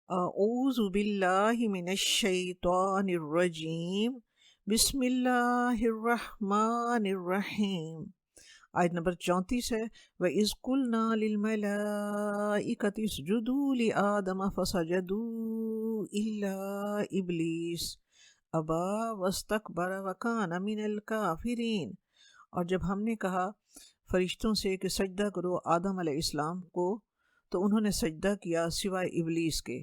اعوذ باللہ من الشیطان الرجیم بسم اللہ الرحمن الرحیم۔ آیت نمبر 34 ہے۔ وَإِذْ قُلْنَا لِلْمَلَائِكَةِ اسْجُدُوا لِآدَمَ فَسَجَدُوا إِلَّا إِبْلِيسَ أَبَى وَاسْتَكْبَرَ وَكَانَ مِنَ الْكَافِرِينَ۔ اور جب ہم نے کہا فرشتوں سے کہ سجدہ کرو آدم علیہ السلام کو، تو انہوں نے سجدہ کیا سوائے ابلیس کے۔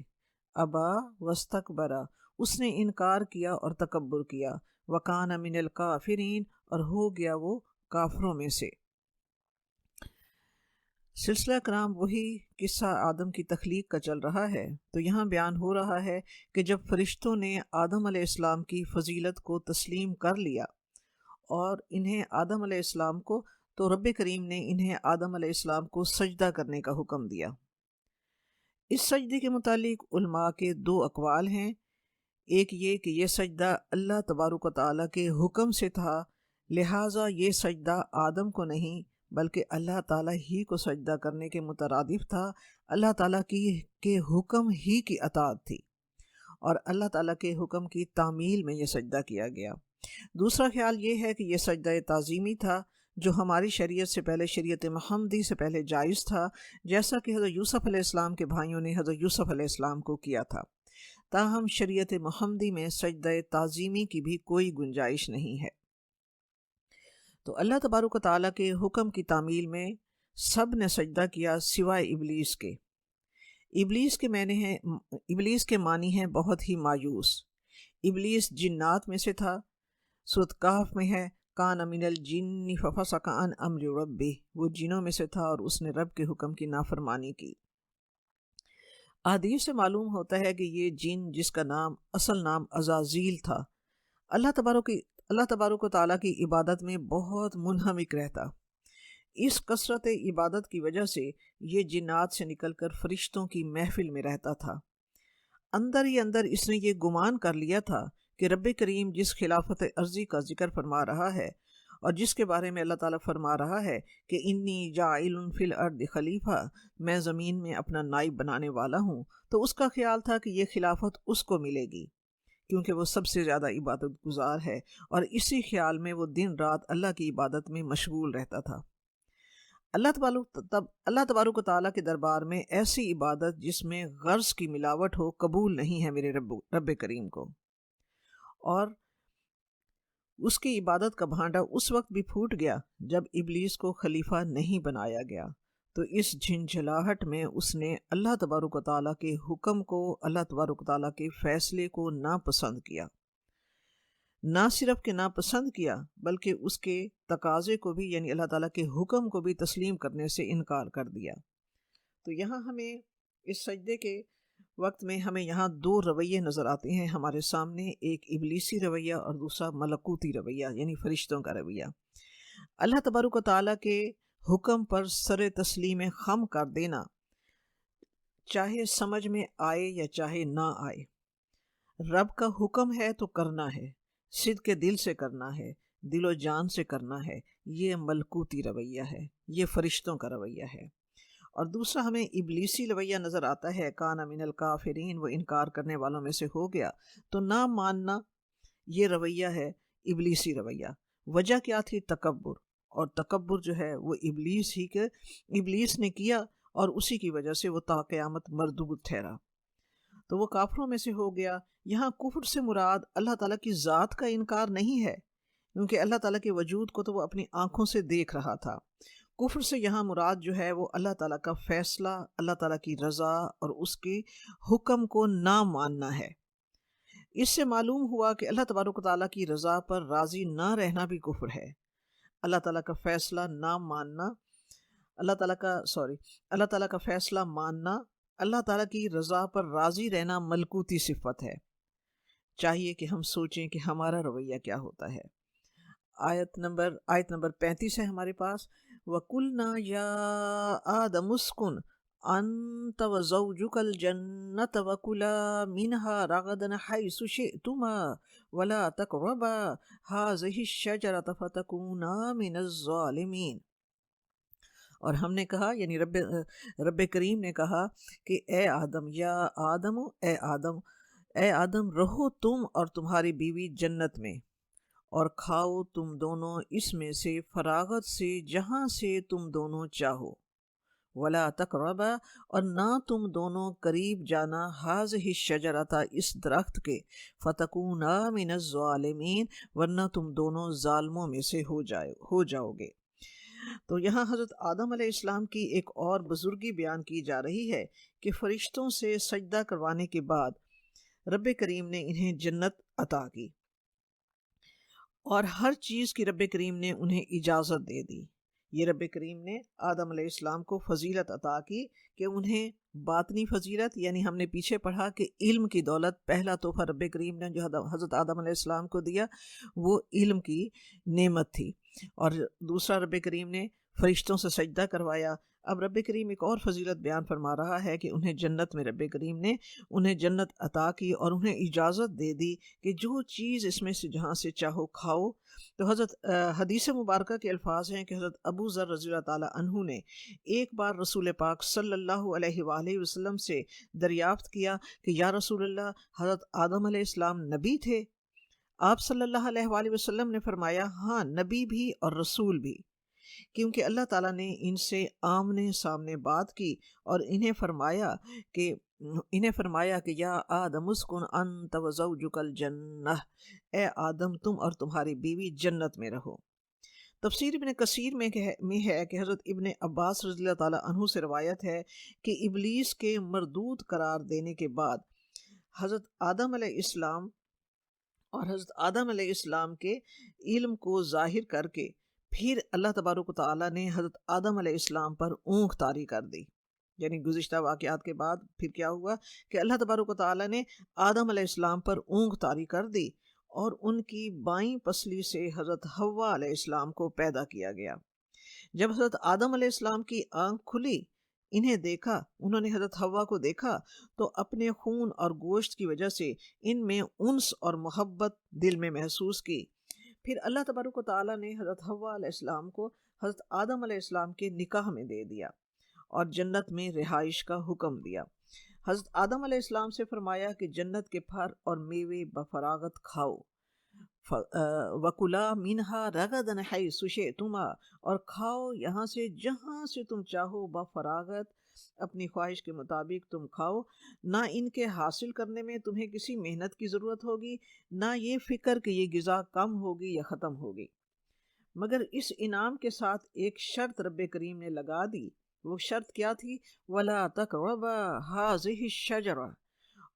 ابا واستکبرا، اس نے انکار کیا اور تکبر کیا۔ وکان من الکافرین، اور ہو گیا وہ کافروں میں سے۔ سلسلہ کرام وہی قصہ آدم کی تخلیق کا چل رہا ہے، تو یہاں بیان ہو رہا ہے کہ جب فرشتوں نے آدم علیہ السلام کی فضیلت کو تسلیم کر لیا اور انہیں آدم علیہ السلام کو، تو رب کریم نے انہیں آدم علیہ السلام کو سجدہ کرنے کا حکم دیا۔ اس سجدے کے متعلق علماء کے دو اقوال ہیں۔ ایک یہ کہ یہ سجدہ اللہ تبارک و تعالیٰ کے حکم سے تھا، لہٰذا یہ سجدہ آدم کو نہیں بلکہ اللہ تعالیٰ ہی کو سجدہ کرنے کے مترادف تھا، اللہ تعالیٰ کے حکم ہی کی اطاعت تھی، اور اللہ تعالیٰ کے حکم کی تعمیل میں یہ سجدہ کیا گیا۔ دوسرا خیال یہ ہے کہ یہ سجدہ تعظیمی تھا، جو ہماری شریعت سے پہلے، شریعت محمدی سے پہلے جائز تھا، جیسا کہ حضرت یوسف علیہ السلام کے بھائیوں نے حضرت یوسف علیہ السلام کو کیا تھا۔ تاہم شریعت محمدی میں سجدہ تعظیمی کی بھی کوئی گنجائش نہیں ہے۔ تو اللہ تبارک و تعالیٰ کے حکم کی تعمیل میں سب نے سجدہ کیا سوائے ابلیس کے۔ ابلیس کے معنی ہیں بہت ہی مایوس۔ ابلیس جنات میں سے تھا، سورۃ کہف میں ہے کان من الجن ففسق عن امر ربہ، وہ جنوں میں سے تھا اور اس نے رب کے حکم کی نافرمانی کی۔ احادیث سے معلوم ہوتا ہے کہ یہ جن، جس کا اصل نام عزازیل تھا، اللہ تبارک و تعالیٰ کی عبادت میں بہت منہمک رہتا۔ اس کثرت عبادت کی وجہ سے یہ جنات سے نکل کر فرشتوں کی محفل میں رہتا تھا۔ اندر ہی اندر اس نے یہ گمان کر لیا تھا کہ رب کریم جس خلافت عرضی کا ذکر فرما رہا ہے اور جس کے بارے میں اللہ تعالیٰ فرما رہا ہے کہ انی جاعل فی الارض خلیفہ، میں زمین میں اپنا نائب بنانے والا ہوں، تو اس کا خیال تھا کہ یہ خلافت اس کو ملے گی کیونکہ وہ سب سے زیادہ عبادت گزار ہے، اور اسی خیال میں وہ دن رات اللہ کی عبادت میں مشغول رہتا تھا۔ اللہ تبارک و تعالیٰ کے دربار میں ایسی عبادت جس میں غرض کی ملاوٹ ہو قبول نہیں ہے میرے رب کریم کو، اور اس کی عبادت کا بھانڈا اس وقت بھی پھوٹ گیا جب ابلیس کو خلیفہ نہیں بنایا گیا۔ تو اس جھنجھلاہٹ میں اس نے اللہ تبارک و تعالیٰ کے حکم کو، اللہ تبارک و تعالیٰ کے فیصلے کو ناپسند کیا۔ نہ صرف کہ ناپسند کیا بلکہ اس کے تقاضے کو بھی، یعنی اللہ تعالیٰ کے حکم کو بھی تسلیم کرنے سے انکار کر دیا۔ تو یہاں ہمیں اس سجدے کے وقت میں ہمیں یہاں دو رویے نظر آتے ہیں ہمارے سامنے، ایک ابلیسی رویہ اور دوسرا ملکوتی رویہ، یعنی فرشتوں کا رویہ۔ اللہ تبارک و تعالیٰ کے حکم پر سر تسلیم خم کر دینا، چاہے سمجھ میں آئے یا چاہے نہ آئے، رب کا حکم ہے تو کرنا ہے، صدق کے دل سے کرنا ہے، دل و جان سے کرنا ہے، یہ ملکوتی رویہ ہے، یہ فرشتوں کا رویہ ہے۔ اور دوسرا ہمیں ابلیسی رویہ نظر آتا ہے، کان من الکافرین، وہ انکار کرنے والوں میں سے ہو گیا۔ تو نہ ماننا یہ رویہ ہے ابلیسی رویہ۔ وجہ کیا تھی؟ تکبر، اور تکبر جو ہے وہ ابلیس نے کیا، اور اسی کی وجہ سے وہ تا قیامت مردود ٹھہرا، تو وہ کافروں میں سے ہو گیا۔ یہاں کفر سے مراد اللہ تعالیٰ کی ذات کا انکار نہیں ہے، کیونکہ اللہ تعالیٰ کے وجود کو تو وہ اپنی آنکھوں سے دیکھ رہا تھا۔ کفر سے یہاں مراد جو ہے وہ اللہ تعالیٰ کا فیصلہ، اللہ تعالیٰ کی رضا اور اس کے حکم کو نہ ماننا ہے۔ اس سے معلوم ہوا کہ اللہ تبارک و تعالیٰ کی رضا پر راضی نہ رہنا بھی کفر ہے۔ اللہ تعالیٰ کا فیصلہ نہ ماننا، اللہ تعالیٰ کا فیصلہ ماننا، اللہ تعالیٰ کی رضا پر راضی رہنا ملکوتی صفت ہے۔ چاہیے کہ ہم سوچیں کہ ہمارا رویہ کیا ہوتا ہے۔ آیت نمبر 35 ہے ہمارے پاس، وَقُلْنَا يَا آدَمُ اسْكُنْ أَنْتَ وَزَوْجُكَ الْجَنَّةَ وَكُلَا مِنْهَا رَغَدًا حَيْثُ شِئْتُمَا وَلَا تَقْرَبَا هَٰذِهِ الشَّجَرَةَ فَتَكُونَا مِنَ الظَّالِمِينَ۔ اور ہم نے کہا یعنی رب کریم نے کہا کہ اے آدم، یا آدم، اے آدم رہو تم اور تمہاری بیوی جنت میں، اور کھاؤ تم دونوں اس میں سے فراغت سے جہاں سے تم دونوں چاہو، ولا تقربا، اور نہ تم دونوں قریب جانا، ہذہ الشجرۃ، اس درخت کے، فتکونا من الظالمین، ورنہ تم دونوں ظالموں میں سے ہو جاؤ گے۔ تو یہاں حضرت آدم علیہ السلام کی ایک اور بزرگی بیان کی جا رہی ہے کہ فرشتوں سے سجدہ کروانے کے بعد رب کریم نے انہیں جنت عطا کی، اور ہر چیز کی رب کریم نے انہیں اجازت دے دی۔ یہ رب کریم نے آدم علیہ السلام کو فضیلت عطا کی کہ انہیں باطنی فضیلت، یعنی ہم نے پیچھے پڑھا کہ علم کی دولت، پہلا تحفہ رب کریم نے جو حضرت آدم علیہ السلام کو دیا وہ علم کی نعمت تھی، اور دوسرا رب کریم نے فرشتوں سے سجدہ کروایا۔ اب رب کریم ایک اور فضیلت بیان فرما رہا ہے کہ انہیں جنت میں رب کریم نے انہیں جنت عطا کی اور انہیں اجازت دے دی کہ جو چیز اس میں سے جہاں سے چاہو کھاؤ۔ تو حضرت حدیث مبارکہ کے الفاظ ہیں کہ حضرت ابو ذر رضی اللہ تعالیٰ عنہ نے ایک بار رسول پاک صلی اللہ علیہ وآلہ وسلم سے دریافت کیا کہ یا رسول اللہ، حضرت آدم علیہ السلام نبی تھے؟ آپ صلی اللہ علیہ وآلہ وسلم نے فرمایا ہاں، نبی بھی اور رسول بھی، کیونکہ اللہ تعالیٰ نے ان سے آمنے سامنے بات کی اور انہیں فرمایا کہ یا آدم اسکن انت وزوجک الجنہ، اے آدم تم اور تمہاری بیوی جنت میں رہو۔ تفسیر ابن کثیر میں ہے کہ حضرت ابن عباس رضی اللہ تعالیٰ عنہ سے روایت ہے کہ ابلیس کے مردود قرار دینے کے بعد حضرت آدم علیہ السلام کے علم کو ظاہر کر کے پھر اللہ تبارک و تعالیٰ نے حضرت آدم علیہ السلام پر اونگ طاری کر دی۔ یعنی گزشتہ واقعات کے بعد پھر کیا ہوا کہ اللہ تبارک و تعالیٰ نے آدم علیہ السلام پر اونگ طاری کر دی، اور ان کی بائیں پسلی سے حضرت حوا علیہ السلام کو پیدا کیا گیا۔ جب حضرت آدم علیہ السلام کی آنکھ کھلی، انہوں نے حضرت حوا کو دیکھا تو اپنے خون اور گوشت کی وجہ سے ان میں انس اور محبت دل میں محسوس کی۔ پھر اللہ تبارک و تعالیٰ نے حضرت حوا علیہ السلام کو حضرت آدم علیہ السلام کے نکاح میں دے دیا اور جنت میں رہائش کا حکم دیا۔ حضرت آدم علیہ السلام سے فرمایا کہ جنت کے پھل اور میوے بفراغت کھاؤ، وَكُلَا مِنْهَا رَغَدًا حَيْثُ شِئْتُمَا، اور کھاؤ یہاں سے جہاں سے تم چاہو، بفراغت، اپنی خواہش کے مطابق تم کھاؤ، نہ ان کے حاصل کرنے میں تمہیں کسی محنت کی ضرورت ہوگی، نہ یہ فکر کہ یہ غذا کم ہوگی یا ختم ہوگی۔ مگر اس انعام کے ساتھ ایک شرط رب کریم نے لگا دی۔ وہ شرط کیا تھی؟ وَلَا تَقْرَبَا هَٰذِهِ الشَّجَرَةَ،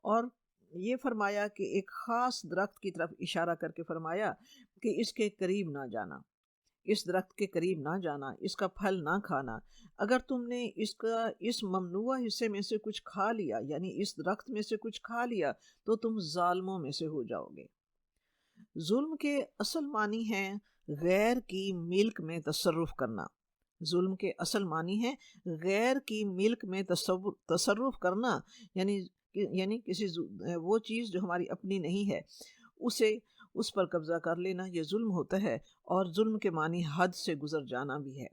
اور یہ فرمایا کہ ایک خاص درخت کی طرف اشارہ کر کے فرمایا کہ اس کے قریب نہ جانا، اس درخت کے قریب نہ جانا، اس کا پھل نہ کھانا۔ اگر تم نے اس ممنوع حصے میں سے کچھ کھا لیا، یعنی اس درخت میں سے کچھ کھا لیا، تو تم ظالموں میں سے ہو جاؤ گے۔ ظلم کے اصل معنی ہیں غیر کی ملک میں تصرف کرنا۔ ظلم کے اصل معنی ہے غیر کی ملک میں تصرف کرنا، یعنی کسی وہ چیز جو ہماری اپنی نہیں ہے اس پر قبضہ کر لینا، یہ ظلم ہوتا ہے، اور ظلم کے معنی حد سے گزر جانا بھی ہے۔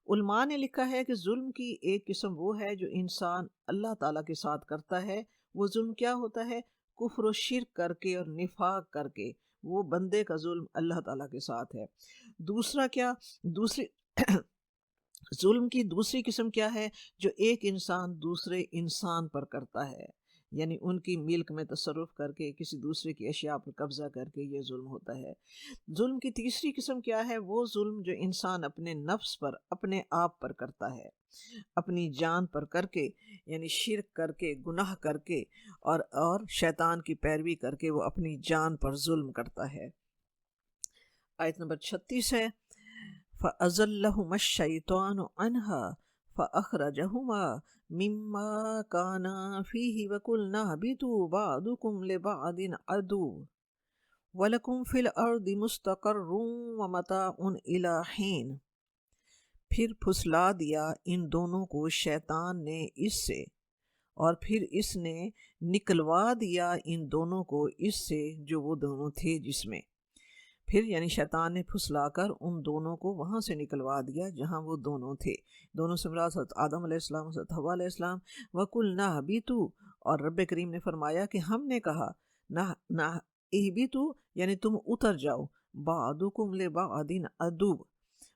علماء نے لکھا ہے کہ ظلم کی ایک قسم وہ ہے جو انسان اللہ تعالیٰ کے ساتھ کرتا ہے۔ وہ ظلم کیا ہوتا ہے؟ کفر و شرک کر کے اور نفاق کر کے، وہ بندے کا ظلم اللہ تعالیٰ کے ساتھ ہے۔ ظلم کی دوسری قسم کیا ہے؟ جو ایک انسان دوسرے انسان پر کرتا ہے، یعنی ان کی ملک میں تصرف کر کے کسی دوسرے کی اشیاء پر قبضہ کر کے، یہ ظلم ہوتا ہے۔ ظلم کی تیسری قسم کیا ہے؟ وہ ظلم جو انسان اپنے نفس پر، اپنے آپ پر کرتا ہے، اپنی جان پر کر کے، یعنی شرک کر کے، گناہ کر کے، اور شیطان کی پیروی کر کے وہ اپنی جان پر ظلم کرتا ہے۔ آیت نمبر 36 ہے فَأَزَلَّهُمَا الشَّيْطَانُ عَنْهَا فَأَخْرَجَهُمَا مِمَّا كَانَا فِيهِ وَقُلْنَا اهْبِطُوا بَعْضُكُمْ لِبَعْضٍ عَدُوٌّ وَلَكُمْ فِي الْأَرْضِ مُسْتَقَرٌّ وَمَتَاعٌ إِلَىٰ حِينٍ، پھر پھسلا دیا ان دونوں کو شیطان نے اس سے، اور پھر اس نے نکلوا دیا ان دونوں کو اس سے جو وہ دونوں تھے جس میں، پھر یعنی شیطان نے پھسلا کر ان دونوں کو وہاں سے نکلوا دیا جہاں وہ دونوں تھے۔ دونوں سے مراد حضرت آدم علیہ السلام، حضرت حوا علیہ السلام۔ وَقُلْنَا اهْبِطُوا، اور رب کریم نے فرمایا کہ ہم نے کہا نہ اہبطوا یعنی تم اتر جاؤ، بعضکم لبعض عدو،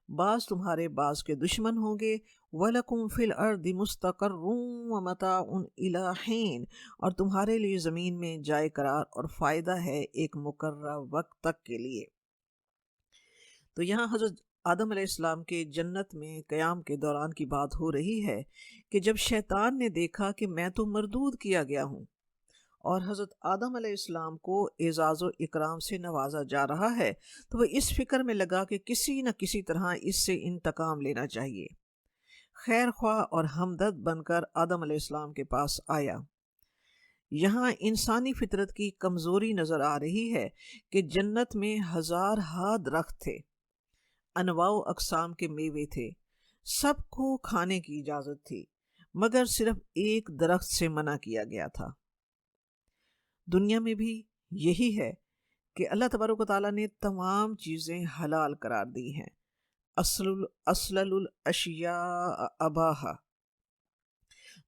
بعض تمہارے بعض کے دشمن ہوں گے، وَلَكُمْ فِي الْأَرْضِ مُسْتَقَرٌّ وَمَتَاعٌ إِلَىٰ حِينٍ، اور تمہارے لیے زمین میں جائے قرار اور فائدہ ہے ایک مقررہ وقت تک کے لیے۔ تو یہاں حضرت آدم علیہ السلام کے جنت میں قیام کے دوران کی بات ہو رہی ہے کہ جب شیطان نے دیکھا کہ میں تو مردود کیا گیا ہوں اور حضرت آدم علیہ السلام کو اعزاز و اکرام سے نوازا جا رہا ہے، تو وہ اس فکر میں لگا کہ کسی نہ کسی طرح اس سے انتقام لینا چاہیے۔ خیر خواہ اور ہمدرد بن کر آدم علیہ السلام کے پاس آیا۔ یہاں انسانی فطرت کی کمزوری نظر آ رہی ہے کہ جنت میں ہزارہا درخت تھے، انواع و اقسام کے میوے تھے، سب کو کھانے کی اجازت تھی، مگر صرف ایک درخت سے منع کیا گیا تھا۔ دنیا میں بھی یہی ہے کہ اللہ تبارک و تعالیٰ نے تمام چیزیں حلال قرار دی ہیں۔ اصل الاشیاء اباحہ،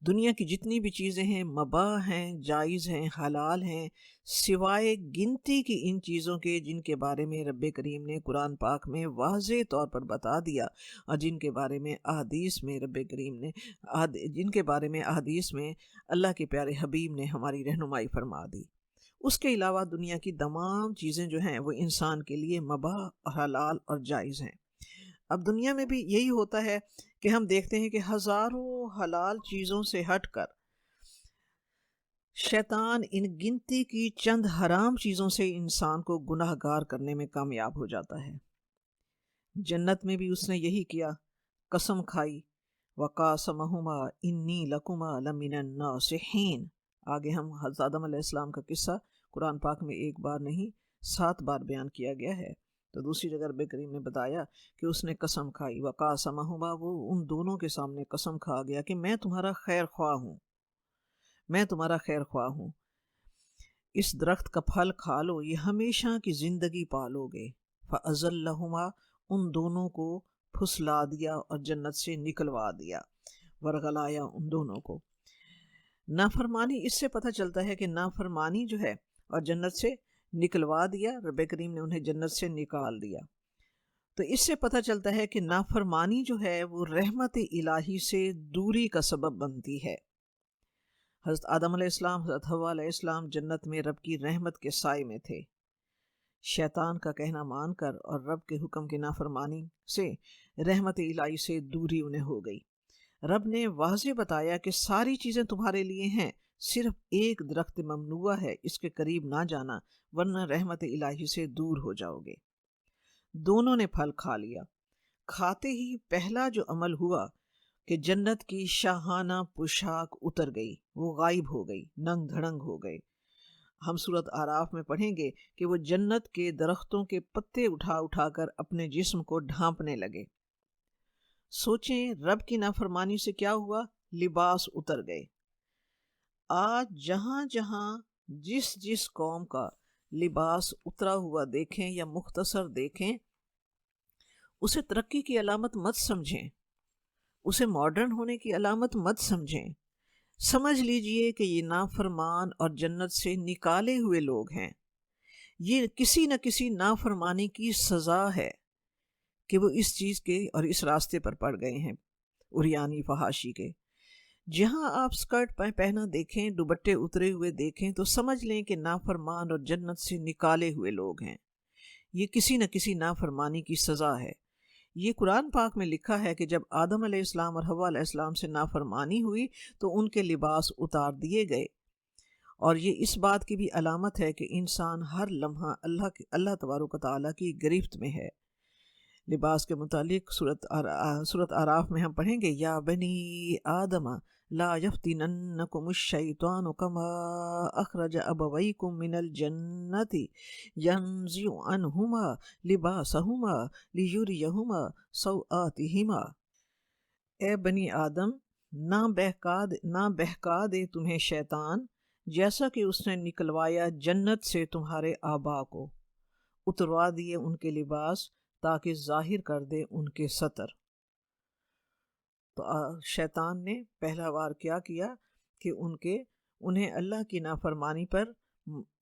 دنیا کی جتنی بھی چیزیں ہیں مباح ہیں، جائز ہیں، حلال ہیں، سوائے گنتی کی ان چیزوں کے جن کے بارے میں رب کریم نے قرآن پاک میں واضح طور پر بتا دیا اور جن کے بارے میں احادیث میں احادیث میں اللہ کے پیارے حبیب نے ہماری رہنمائی فرما دی۔ اس کے علاوہ دنیا کی تمام چیزیں جو ہیں وہ انسان کے لیے مباح، حلال اور جائز ہیں۔ اب دنیا میں بھی یہی ہوتا ہے کہ ہم دیکھتے ہیں کہ ہزاروں حلال چیزوں سے ہٹ کر شیطان ان گنتی کی چند حرام چیزوں سے انسان کو گناہ گار کرنے میں کامیاب ہو جاتا ہے۔ جنت میں بھی اس نے یہی کیا، قسم کھائی، وَقَاسَمَهُمَا إِنِّي لَكُمَا لَمِنَ النَّاصِحِينَ۔ آگے ہم حضرت آدم علیہ السلام کا قصہ قرآن پاک میں ایک بار نہیں 7 بار بیان کیا گیا ہے۔ تو دوسری جگہ رب کریم نے بتایا کہ اس نے قسم کھائی، وَقَاسَمَهُمَا، وہ ان دونوں کے سامنے قسم کھا گیا کہ میں تمہارا خیر خواہ ہوں، میں تمہارا خیر خواہ ہوں، اس درخت کا پھل کھا لو، یہ ہمیشہ کی زندگی پالو گے۔ فَأَزَلَّهُمَا، ان دونوں کو پھسلا دیا اور جنت سے نکلوا دیا، ورغلایا ان دونوں کو۔ نافرمانی، اس سے پتہ چلتا ہے کہ نافرمانی جو ہے اور جنت سے نکلوا دیا، رب کریم نے انہیں جنت سے نکال دیا، تو اس سے پتہ چلتا ہے کہ نافرمانی جو ہے وہ رحمت الہی سے دوری کا سبب بنتی ہے۔ حضرت آدم علیہ السلام، حضرت حوا علیہ السلام جنت میں رب کی رحمت کے سائے میں تھے۔ شیطان کا کہنا مان کر اور رب کے حکم کی نافرمانی سے رحمت الہی سے دوری انہیں ہو گئی۔ رب نے واضح بتایا کہ ساری چیزیں تمہارے لیے ہیں، صرف ایک درخت ممنوع ہے، اس کے قریب نہ جانا ورنہ رحمت الہی سے دور ہو جاؤ گے۔ دونوں نے پھل کھا لیا۔ کھاتے ہی پہلا جو عمل ہوا کہ جنت کی شاہانہ پوشاک اتر گئی، وہ غائب ہو گئی، ننگ دھڑنگ ہو گئے۔ ہم سورۃ اعراف میں پڑھیں گے کہ وہ جنت کے درختوں کے پتے اٹھا اٹھا کر اپنے جسم کو ڈھانپنے لگے۔ سوچیں رب کی نافرمانی سے کیا ہوا، لباس اتر گئے۔ آج جہاں جہاں جس جس قوم کا لباس اترا ہوا دیکھیں یا مختصر دیکھیں، اسے ترقی کی علامت مت سمجھیں، اسے ماڈرن ہونے کی علامت مت سمجھیں۔ سمجھ لیجئے کہ یہ نافرمان اور جنت سے نکالے ہوئے لوگ ہیں۔ یہ کسی نہ کسی نافرمانی کی سزا ہے کہ وہ اس چیز کے اور اس راستے پر پڑ گئے ہیں، عریانی فحاشی کے۔ جہاں آپ سکرٹ پہنا دیکھیں، دوپٹے اترے ہوئے دیکھیں، تو سمجھ لیں کہ نافرمان اور جنت سے نکالے ہوئے لوگ ہیں۔ یہ کسی نہ کسی نافرمانی کی سزا ہے۔ یہ قرآن پاک میں لکھا ہے کہ جب آدم علیہ السلام اور حوا علیہ السلام سے نافرمانی ہوئی تو ان کے لباس اتار دیے گئے، اور یہ اس بات کی بھی علامت ہے کہ انسان ہر لمحہ اللہ تبارک و تعالیٰ کی گرفت میں ہے۔ لباس کے متعلق سورۃ اعراف میں ہم پڑھیں گے، یا بنی آدم لا یفتننکم الشیطان کما اخرج ابویکم من الجنت ینزع عنہما لباسہما لیریہما سوآتہما۔ اے بنی آدم، نہ بہکا دے تمہیں شیطان جیسا کہ اس نے نکلوایا جنت سے تمہارے آبا کو، اتروا دیے ان کے لباس تاکہ ظاہر کر دے ان کے ستر۔ تو شیطان نے پہلا وار کیا کیا کہ انہیں اللہ کی نافرمانی پر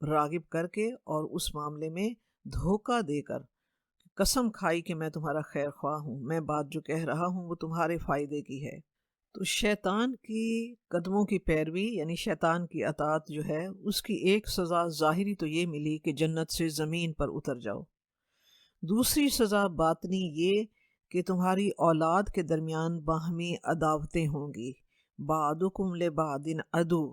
راغب کر کے اور اس معاملے میں دھوکہ دے کر قسم کھائی کہ میں تمہارا خیر خواہ ہوں، میں بات جو کہہ رہا ہوں وہ تمہارے فائدے کی ہے۔ تو شیطان کی قدموں کی پیروی یعنی شیطان کی اطاعت جو ہے اس کی ایک سزا ظاہری تو یہ ملی کہ جنت سے زمین پر اتر جاؤ، دوسری سزا باطنی یہ کہ تمہاری اولاد کے درمیان باہمی عداوتیں ہوں گی، بعضکم لبعض عدو۔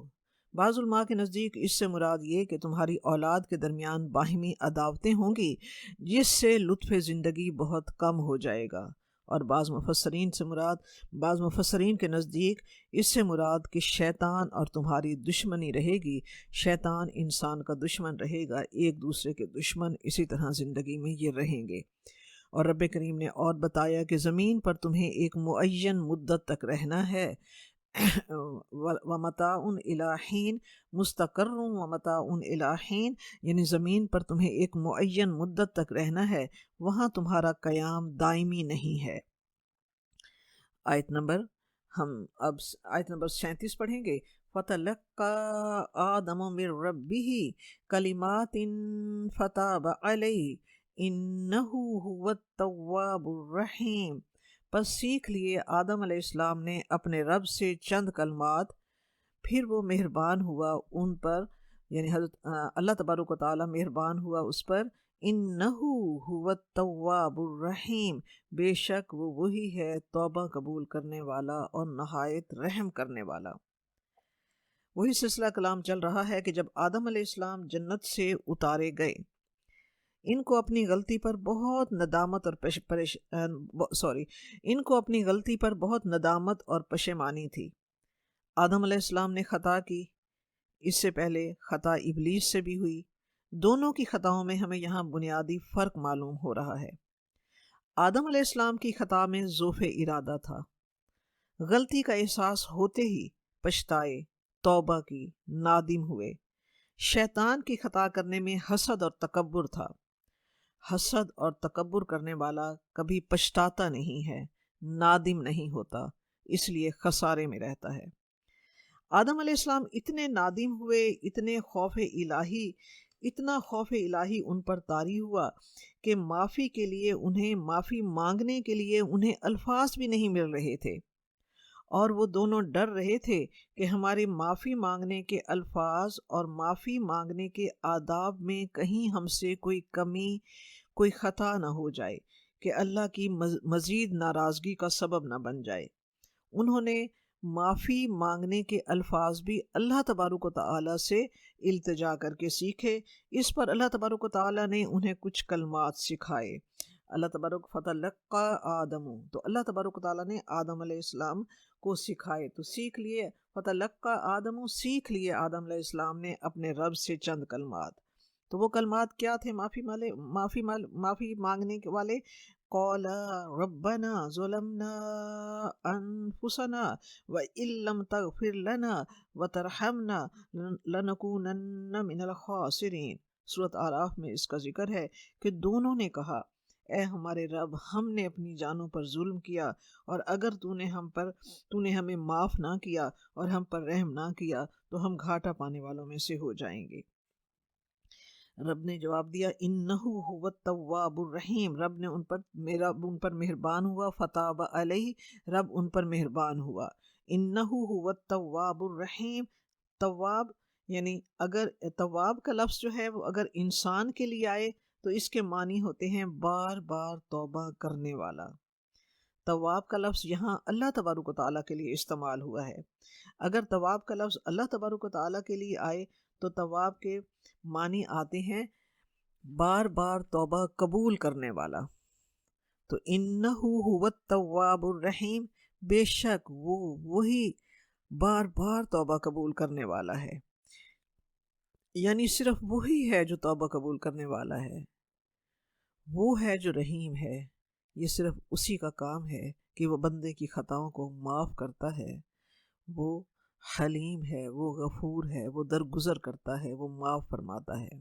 بعض علماء کے نزدیک اس سے مراد یہ کہ تمہاری اولاد کے درمیان باہمی عداوتیں ہوں گی جس سے لطف زندگی بہت کم ہو جائے گا، اور بعض مفسرین کے نزدیک اس سے مراد کہ شیطان اور تمہاری دشمنی رہے گی، شیطان انسان کا دشمن رہے گا، ایک دوسرے کے دشمن اسی طرح زندگی میں یہ رہیں گے۔ اور رب کریم نے اور بتایا کہ زمین پر تمہیں ایک معین مدت تک رہنا ہے، وَمَتَاعٌ إِلَىٰ حِینٍ مُسْتَقَرٌّ وَمَتَاعٌ إِلَىٰ حِینٍ، یعنی زمین پر تمہیں ایک معین مدت تک رہنا ہے، وہاں تمہارا قیام دائمی نہیں ہے۔ ہم اب آیت نمبر 37 پڑھیں گے۔ فَتَلَقَّىٰ آدَمُ مِن رَبِّهِ كَلِمَاتٍ فَتَابَ عَلَيْهِ إِنَّهُ هُوَ التَّوَّابُ الرَّحِيمُ۔ پس سیکھ لیے آدم علیہ السلام نے اپنے رب سے چند کلمات، پھر وہ مہربان ہوا ان پر، یعنی حضرت اللہ تبارک و تعالیٰ مہربان ہوا اس پر۔ انہو هو التواب الرحیم، بے شک وہ وہی ہے توبہ قبول کرنے والا اور نہایت رحم کرنے والا۔ وہی سلسلہ کلام چل رہا ہے کہ جب آدم علیہ السلام جنت سے اتارے گئے، ان کو اپنی غلطی پر بہت ندامت اور پشیمانی تھی۔ آدم علیہ السلام نے خطا کی، اس سے پہلے خطا ابلیس سے بھی ہوئی۔ دونوں کی خطاؤں میں ہمیں یہاں بنیادی فرق معلوم ہو رہا ہے۔ آدم علیہ السلام کی خطا میں ضعف ارادہ تھا، غلطی کا احساس ہوتے ہی پچھتائے، توبہ کی، نادم ہوئے۔ شیطان کی خطا کرنے میں حسد اور تکبر تھا، حسد اور تکبر کرنے والا کبھی پچھتاتا نہیں ہے، نادم نہیں ہوتا، اس لیے خسارے میں رہتا ہے۔ آدم علیہ السلام اتنے نادم ہوئے، اتنا خوف الہی ان پر طاری ہوا کہ معافی مانگنے کے لیے انہیں الفاظ بھی نہیں مل رہے تھے، اور وہ دونوں ڈر رہے تھے کہ ہمارے معافی مانگنے کے الفاظ اور معافی مانگنے کے آداب میں کہیں ہم سے کوئی کمی، کوئی خطا نہ ہو جائے کہ اللہ کی مزید ناراضگی کا سبب نہ بن جائے۔ انہوں نے معافی مانگنے کے الفاظ بھی اللہ تبارک و تعالیٰ سے التجا کر کے سیکھے۔ اس پر اللہ تبارک و تعالیٰ نے انہیں کچھ کلمات سکھائے۔ فَتَلَقَّىٰ آدَمُ، تو اللہ تبارک و تعالیٰ نے آدم علیہ السلام کو سکھائے، تو سیکھ لیے۔ فَتَلَقَّىٰ آدَمُ، سیکھ لیے آدم علیہ السلام نے اپنے رب سے چند کلمات۔ تو وہ کلمات کیا تھے معافی مانگنے کے والے؟ قَالَ رَبَّنَا ظَلَمْنَا أَنفُسَنَا وَإِن لَّمْ تَغْفِرْ لَنَا وَتَرْحَمْنَا لَنَكُونَنَّ مِنَ الْخَاسِرِينَ۔ سورۃ اعراف میں اس کا ذکر ہے کہ دونوں نے کہا، اے ہمارے رب، ہم نے اپنی جانوں پر ظلم کیا، اور اگر تو نے ہمیں معاف نہ کیا اور ہم پر رحم نہ کیا تو ہم گھاٹا پانے والوں میں سے ہو جائیں گے۔ رب نے جواب دیا، انہو هو التواب الرحیم، رب ان پر مہربان ہوا، فتاب علیہ، رب ان پر مہربان ہوا۔ انہو هو التواب الرحیم، تواب یعنی اگر تواب کا لفظ جو ہے وہ اگر انسان کے لیے آئے تو اس کے معنی ہوتے ہیں بار بار توبہ کرنے والا۔ تواب کا لفظ یہاں اللہ تبارک و تعالیٰ کے لیے استعمال ہوا ہے۔ اگر تواب کا لفظ اللہ تبارک و تعالیٰ کے لیے آئے تو تواب کے معنی آتے ہیں بار بار توبہ قبول کرنے والا۔ تو انہو هو التواب الرحیم، بے شک وہ وہی بار بار توبہ قبول کرنے والا ہے، یعنی صرف وہی ہے جو توبہ قبول کرنے والا ہے، وہ ہے جو رحیم ہے۔ یہ صرف اسی کا کام ہے کہ وہ بندے کی خطاؤں کو معاف کرتا ہے، وہ حلیم ہے، وہ غفور ہے، وہ درگزر کرتا ہے، وہ معاف فرماتا ہے۔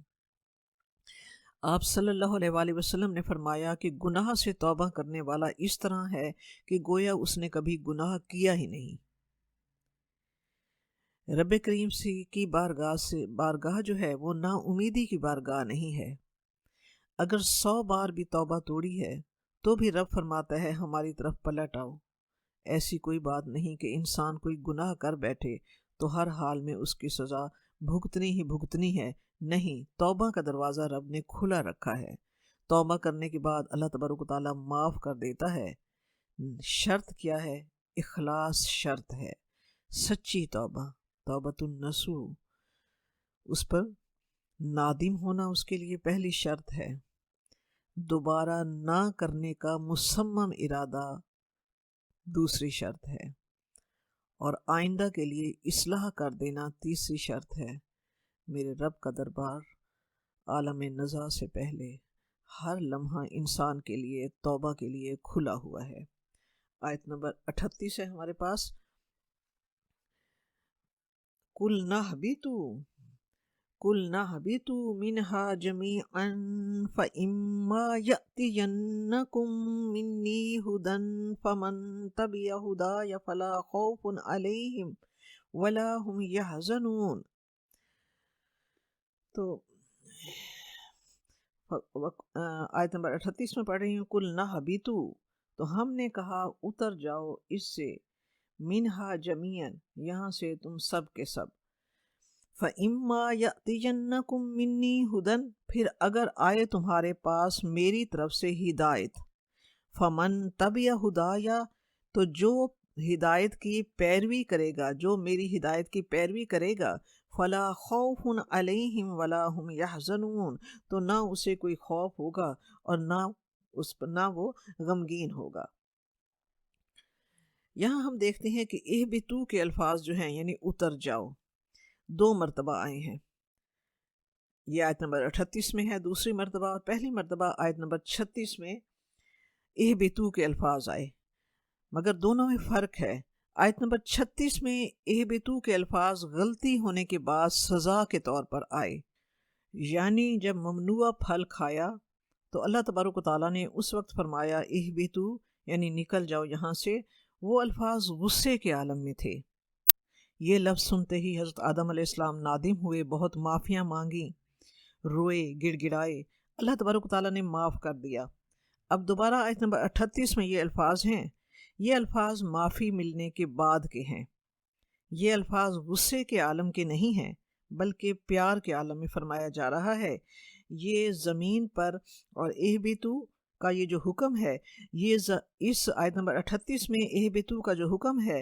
آپ صلی اللہ علیہ وآلہ وسلم نے فرمایا کہ گناہ سے توبہ کرنے والا اس طرح ہے کہ گویا اس نے کبھی گناہ کیا ہی نہیں۔ رب کریم کی بارگاہ جو ہے وہ نا امیدی کی بارگاہ نہیں ہے۔ اگر 100 بار بھی توبہ توڑی ہے تو بھی رب فرماتا ہے ہماری طرف پلٹ آؤ۔ ایسی کوئی بات نہیں کہ انسان کوئی گناہ کر بیٹھے تو ہر حال میں اس کی سزا بھگتنی ہے۔ نہیں، توبہ کا دروازہ رب نے کھلا رکھا ہے۔ توبہ کرنے کے بعد اللہ تبارک و تعالیٰ معاف کر دیتا ہے۔ شرط کیا ہے؟ اخلاص شرط ہے، سچی توبہ، توبۃ النصوح، اس پر نادم ہونا اس کے لیے پہلی شرط ہے۔ دوبارہ نہ کرنے کا مصمم ارادہ دوسری شرط ہے، اور آئندہ کے لیے اصلاح کر دینا تیسری شرط ہے۔ میرے رب کا دربار عالم نزا سے پہلے ہر لمحہ انسان کے لیے توبہ کے لیے کھلا ہوا ہے۔ آیت نمبر 38 ہے ہمارے پاس، قُلْ نَهْبِطُوا مِنْهَا جَمِيعًا فَإِمَّا يَأْتِيَنَّكُم مِّنِّي هُدًى فَمَن تَبِعَ هُدَايَ فَلَا خَوْفٌ عَلَيْهِمْ وَلَا هُمْ يَحْزَنُونَ۔ تو آیت نمبر 38 میں پڑھ رہی ہوں، قُلْ نَهْبِطُوا، تو ہم نے کہا اتر جاؤ اس سے، مِنْهَا جَمِيعًا، یہاں سے تم سب کے سب، فَإِمَّا يَأْتِيَنَّكُم مِّنِّي هُدًى، پھر اگر آئے تمہارے پاس میری طرف سے ہدایت، فَمَن تَبِعَ هُدَايَ، تو جو ہدایت کی پیروی کرے گا، جو میری ہدایت کی پیروی کرے گا، فَلَا خَوْفٌ عَلَيْهِمْ وَلَا هُمْ يَحْزَنُونَ، تو نہ اسے کوئی خوف ہوگا اور نہ وہ غمگین ہوگا۔ یہاں ہم دیکھتے ہیں کہ اہبطوا کے الفاظ جو ہیں یعنی اتر جاؤ، 2 مرتبہ آئے ہیں۔ یہ آیت نمبر 38 میں ہے دوسری مرتبہ، اور پہلی مرتبہ آیت نمبر 36 میں اہبطوا کے الفاظ آئے، مگر دونوں میں فرق ہے۔ آیت نمبر 36 میں اہبطوا کے الفاظ غلطی ہونے کے بعد سزا کے طور پر آئے، یعنی جب ممنوع پھل کھایا تو اللہ تبارک و تعالیٰ نے اس وقت فرمایا اہبطوا، یعنی نکل جاؤ یہاں سے۔ وہ الفاظ غصے کے عالم میں تھے۔ یہ لفظ سنتے ہی حضرت آدم علیہ السلام نادم ہوئے، بہت معافیاں مانگیں، روئے، گڑ گڑائے، اللہ تبارک و تعالیٰ نے معاف کر دیا۔ اب دوبارہ آیت نمبر 38 میں یہ الفاظ ہیں، یہ الفاظ معافی ملنے کے بعد کے ہیں، یہ الفاظ غصے کے عالم کے نہیں ہیں بلکہ پیار کے عالم میں فرمایا جا رہا ہے۔ یہ زمین پر اور اہبطوا کا یہ جو حکم ہے، یہ اس آیت نمبر 38 میں اہبطوا کا جو حکم ہے،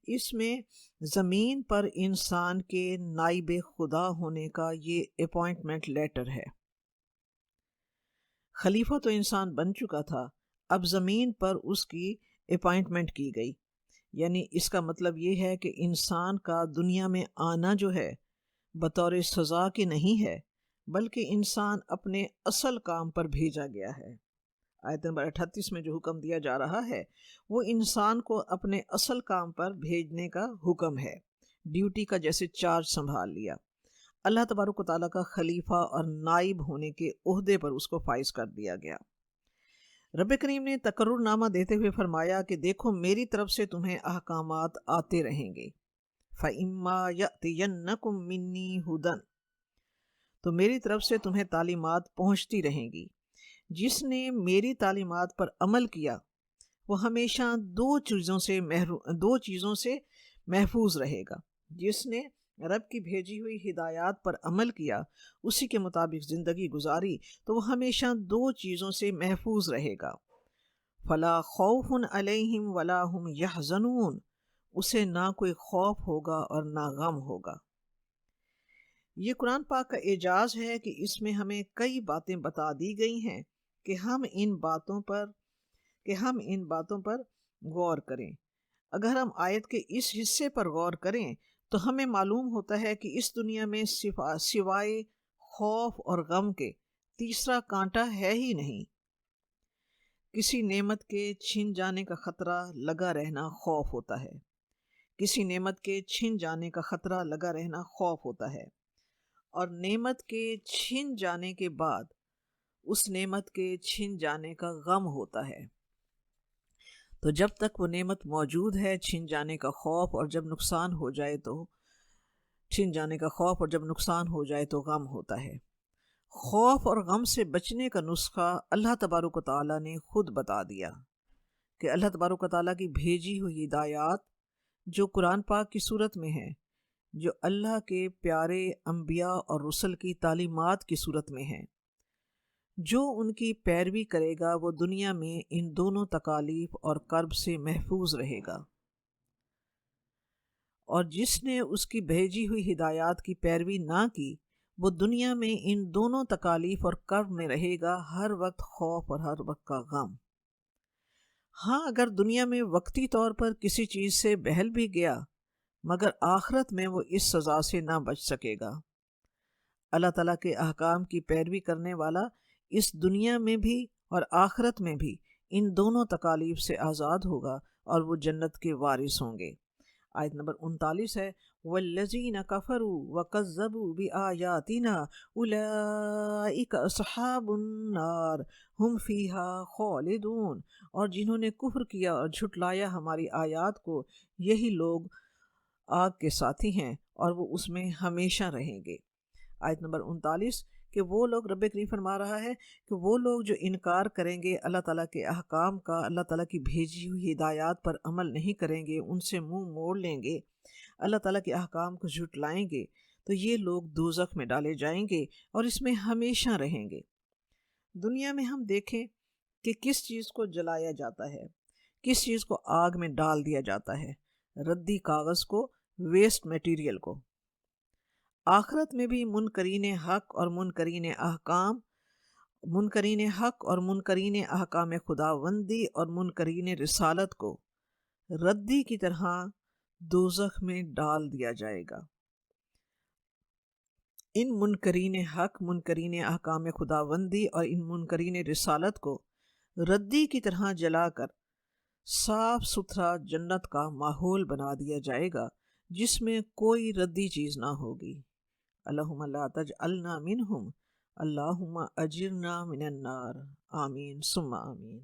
اس میں زمین پر انسان کے نائب خدا ہونے کا یہ اپوائنٹمنٹ لیٹر ہے۔ خلیفہ تو انسان بن چکا تھا، اب زمین پر اس کی اپوائنٹمنٹ کی گئی، یعنی اس کا مطلب یہ ہے کہ انسان کا دنیا میں آنا جو ہے بطور سزا کے نہیں ہے، بلکہ انسان اپنے اصل کام پر بھیجا گیا ہے۔ آیت نمبر 38 میں جو حکم دیا جا رہا ہے وہ انسان کو اپنے اصل کام پر بھیجنے کا حکم ہے، ڈیوٹی کا جیسے چارج سنبھال لیا، اللہ تبارک و تعالیٰ کا خلیفہ اور نائب ہونے کے عہدے پر اس کو فائز کر دیا گیا۔ رب کریم نے تقرر نامہ دیتے ہوئے فرمایا کہ دیکھو میری طرف سے تمہیں احکامات آتے رہیں گے، فَإِمَّا يَأْتِيَنَّكُم مِّنِّي هُدًى، تو میری طرف سے تمہیں تعلیمات پہنچتی رہیں گی۔ جس نے میری تعلیمات پر عمل کیا وہ ہمیشہ دو چیزوں سے محفوظ رہے گا۔ جس نے رب کی بھیجی ہوئی ہدایات پر عمل کیا، اسی کے مطابق زندگی گزاری، تو وہ ہمیشہ 2 چیزوں سے محفوظ رہے گا، فلا خوف علیہم ولا ہم یحزنون، اسے نہ کوئی خوف ہوگا اور نہ غم ہوگا۔ یہ قرآن پاک کا اعجاز ہے کہ اس میں ہمیں کئی باتیں بتا دی گئی ہیں کہ ہم ان باتوں پر غور کریں۔ اگر ہم آیت کے اس حصے پر غور کریں تو ہمیں معلوم ہوتا ہے کہ اس دنیا میں سوائے خوف اور غم کے تیسرا کانٹا ہے ہی نہیں۔ کسی نعمت کے چھن جانے کا خطرہ لگا رہنا خوف ہوتا ہے، کسی نعمت کے چھن جانے کا خطرہ لگا رہنا خوف ہوتا ہے، اور نعمت کے چھن جانے کے بعد اس نعمت کے چھن جانے کا غم ہوتا ہے۔ تو جب تک وہ نعمت موجود ہے چھن جانے کا خوف، اور جب نقصان ہو جائے تو چھن جانے کا خوف، اور جب نقصان ہو جائے تو غم ہوتا ہے۔ خوف اور غم سے بچنے کا نسخہ اللہ تبارک و تعالیٰ نے خود بتا دیا کہ اللہ تبارک و تعالیٰ کی بھیجی ہوئی ہدایات جو قرآن پاک کی صورت میں ہے، جو اللہ کے پیارے انبیاء اور رسل کی تعلیمات کی صورت میں ہے، جو ان کی پیروی کرے گا وہ دنیا میں ان دونوں تکالیف اور کرب سے محفوظ رہے گا، اور جس نے اس کی بھیجی ہوئی ہدایات کی پیروی نہ کی وہ دنیا میں ان دونوں تکالیف اور کرب میں رہے گا، ہر وقت خوف اور ہر وقت کا غم۔ ہاں، اگر دنیا میں وقتی طور پر کسی چیز سے بہل بھی گیا مگر آخرت میں وہ اس سزا سے نہ بچ سکے گا۔ اللہ تعالیٰ کے احکام کی پیروی کرنے والا اس دنیا میں بھی اور آخرت میں بھی ان دونوں تکالیف سے آزاد ہوگا اور وہ جنت کے وارث ہوں گے۔ آیت نمبر 39 ہے، وَالَّذِينَ كَفَرُوا وَكَذَّبُوا بِآيَاتِنَا أُولَئِكَ أَصْحَابُ النَّارِ هُمْ فِيهَا خَالِدُونَ، اور جنہوں نے کفر کیا اور جھٹلایا ہماری آیات کو، یہی لوگ آگ کے ساتھی ہیں اور وہ اس میں ہمیشہ رہیں گے۔ آیت نمبر 39 کہ وہ لوگ، رب کریم فرما رہا ہے کہ وہ لوگ جو انکار کریں گے اللہ تعالیٰ کے احکام کا، اللہ تعالیٰ کی بھیجی ہوئی ہدایات پر عمل نہیں کریں گے، ان سے منہ موڑ لیں گے، اللہ تعالیٰ کے احکام کو جھٹلائیں گے، تو یہ لوگ دوزخ میں ڈالے جائیں گے اور اس میں ہمیشہ رہیں گے۔ دنیا میں ہم دیکھیں کہ کس چیز کو جلایا جاتا ہے، کس چیز کو آگ میں ڈال دیا جاتا ہے، ردی کاغذ کو، ویسٹ میٹیریل کو۔ آخرت میں بھی منکرین حق اور منکرین احکام خداوندی اور منکرین رسالت کو ردی کی طرح دوزخ میں ڈال دیا جائے گا۔ ان منکرین حق، منکرین احکام خداوندی اور ان منکرین رسالت کو ردی کی طرح جلا کر صاف ستھرا جنت کا ماحول بنا دیا جائے گا جس میں کوئی ردی چیز نہ ہوگی۔ اللہم لا تجعلنا منہم، اللہم اجرنا من النار، آمین ثم آمین۔